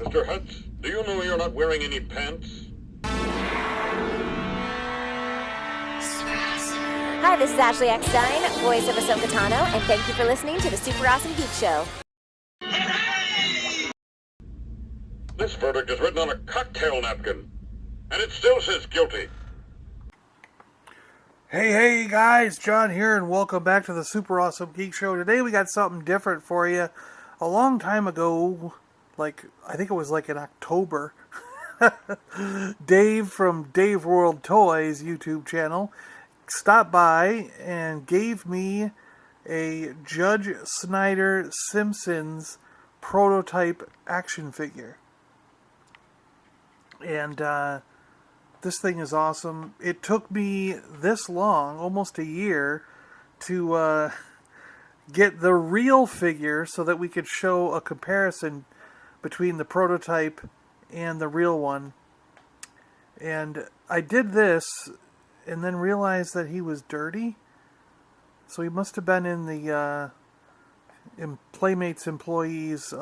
Mr. Hutz, do you know you're not wearing any pants? Hi, this is Ashley Eckstein, voice of Ahsoka Tano, and thank you for listening to the Super Awesome Geek Show. This verdict is written on a cocktail napkin, and it still says guilty. Hey guys, John here, and welcome back to the Super Awesome Geek Show. Today we got something different for you. A long time ago, I think it was in October, Dave from Dave World Toys YouTube channel stopped by and gave me a Judge Snyder Simpsons prototype action figure. And this thing is awesome. It took me this long, almost a year, to get the real figure so that we could show a comparison between the prototype and the real one. And I did this and then realized that he was dirty. So he must have been in the Playmates employee's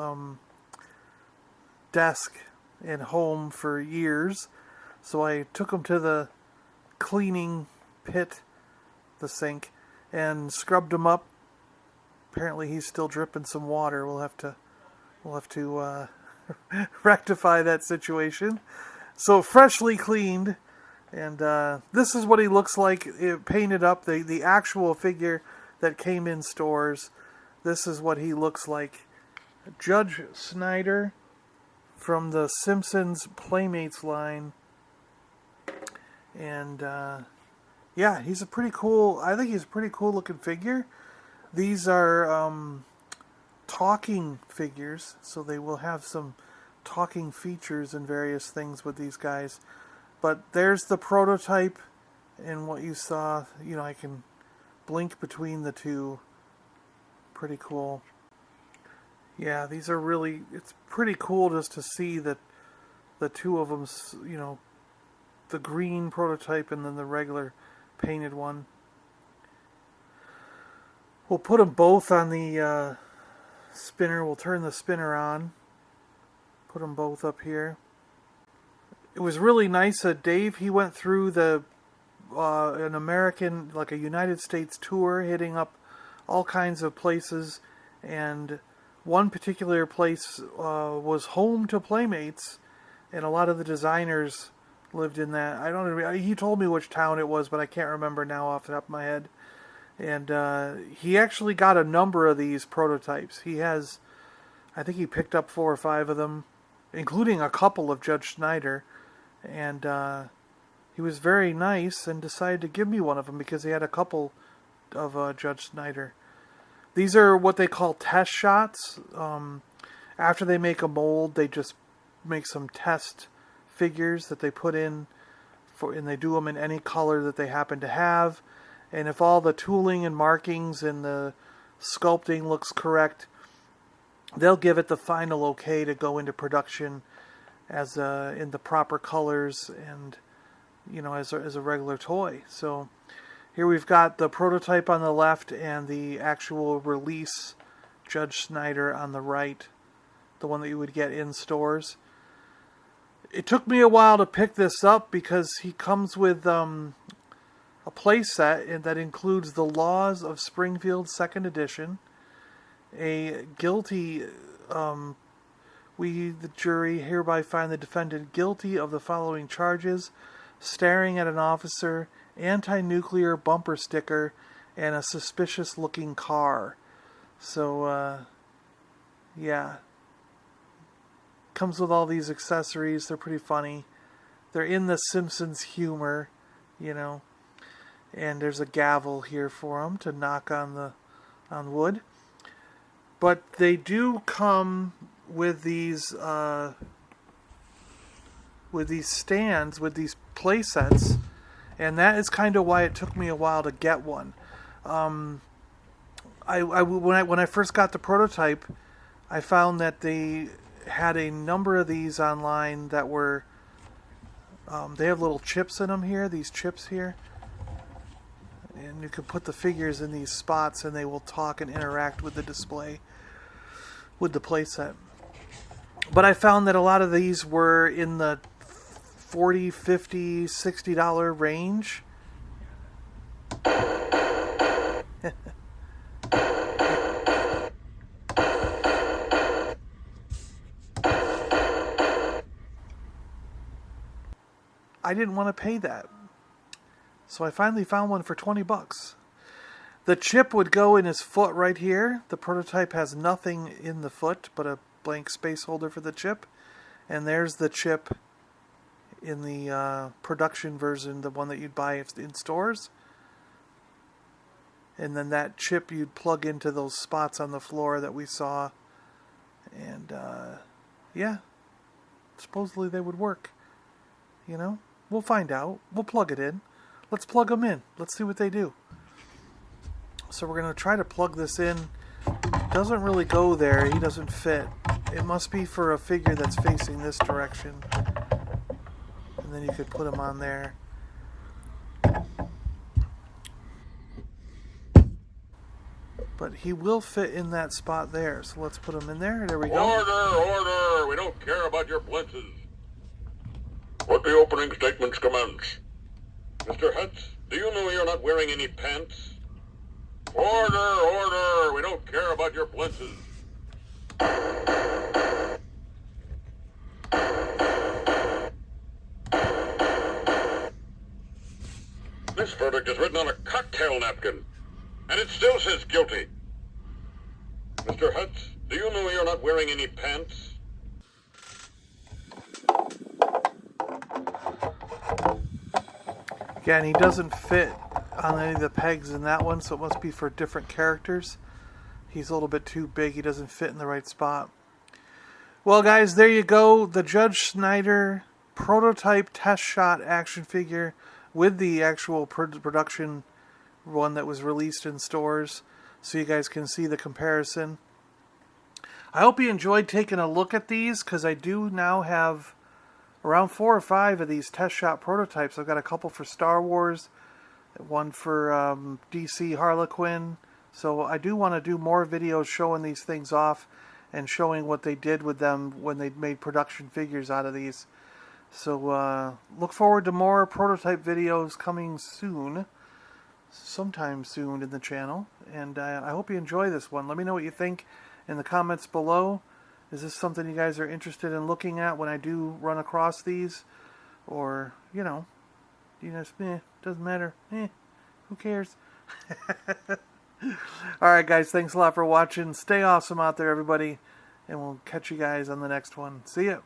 desk and home for years. So I took him to the cleaning pit, the sink, and scrubbed him up. Apparently he's still dripping some water. We'll have to rectify that situation. So freshly cleaned, and this is what he looks like. It painted up, the actual figure that came in stores. This is what he looks like. Judge Snyder from the Simpsons Playmates line. And yeah, he's a pretty cool, I think he's a pretty cool looking figure. These are talking figures, so they will have some talking features and various things with these guys. But there's the prototype, and what you saw, I can blink between the two. Pretty cool. Yeah, these are really, it's pretty cool just to see that the two of them, the green prototype and then the regular painted one. We'll put them both on the spinner. We'll turn the spinner on. Put them both up here. It was really nice that Dave, he went through an American, a United States tour, hitting up all kinds of places, and one particular place was home to Playmates, and a lot of the designers lived in that. I don't know, he told me which town it was, but I can't remember now off the top of my head. And he actually got a number of these prototypes. He has, I think he picked up 4 or 5 of them, including a couple of Judge Snyder. And he was very nice and decided to give me one of them because he had a couple of Judge Snyder. These are what they call test shots. After they make a mold, they just make some test figures that they put in, and they do them in any color that they happen to have. And if all the tooling and markings and the sculpting looks correct, they'll give it the final okay to go into production as in the proper colors and as a regular toy. So here we've got the prototype on the left and the actual release Judge Snyder on the right, the one that you would get in stores. It took me a while to pick this up because he comes with a play set that includes the Laws of Springfield 2nd Edition, a guilty, we, the jury, hereby find the defendant guilty of the following charges: staring at an officer, anti-nuclear bumper sticker, and a suspicious-looking car. So, yeah. Comes with all these accessories. They're pretty funny. They're in the Simpsons humor, And there's a gavel here for them to knock on wood. But they do come with these stands, with these play sets, and that is kind of why it took me a while to get one. When I first got the prototype, I found that they had a number of these online that were they have little chips in them here, these chips here, and you can put the figures in these spots and they will talk and interact with the display, with the playset. But I found that a lot of these were in the $40, $50, $60 range. I didn't want to pay that. So I finally found one for $20. The chip would go in his foot right here. The prototype has nothing in the foot but a blank space holder for the chip. And there's the chip in the production version, the one that you'd buy in stores. And then that chip you'd plug into those spots on the floor that we saw. And yeah, supposedly they would work. You know, we'll find out. We'll plug it in. Let's plug them in. Let's see what they do. So we're going to try to plug this in. Doesn't really go there. He doesn't fit. It must be for a figure that's facing this direction. And then you could put him on there. But he will fit in that spot there. So let's put him in there. There we go. Order! We don't care about your blinces. Let the opening statements commence. Mr. Hutz, do you know you're not wearing any pants? Order! We don't care about your blinces. This verdict is written on a cocktail napkin, and it still says guilty. Mr. Hutz, do you know you're not wearing any pants? Yeah, and he doesn't fit on any of the pegs in that one, so it must be for different characters. He's a little bit too big. He doesn't fit in the right spot. Well, guys, there you go. The Judge Snyder prototype test shot action figure with the actual production one that was released in stores, so you guys can see the comparison. I hope you enjoyed taking a look at these, because I do now have around 4 or 5 of these test shot prototypes. I've got a couple for Star Wars, one for DC Harlequin. So I do want to do more videos showing these things off and showing what they did with them when they made production figures out of these. So look forward to more prototype videos coming soon, sometime soon in the channel. And I hope you enjoy this one. Let me know what you think in the comments below. Is this something you guys are interested in looking at when I do run across these? Or, you know, doesn't matter. Who cares? Alright guys, thanks a lot for watching. Stay awesome out there, everybody. And we'll catch you guys on the next one. See ya.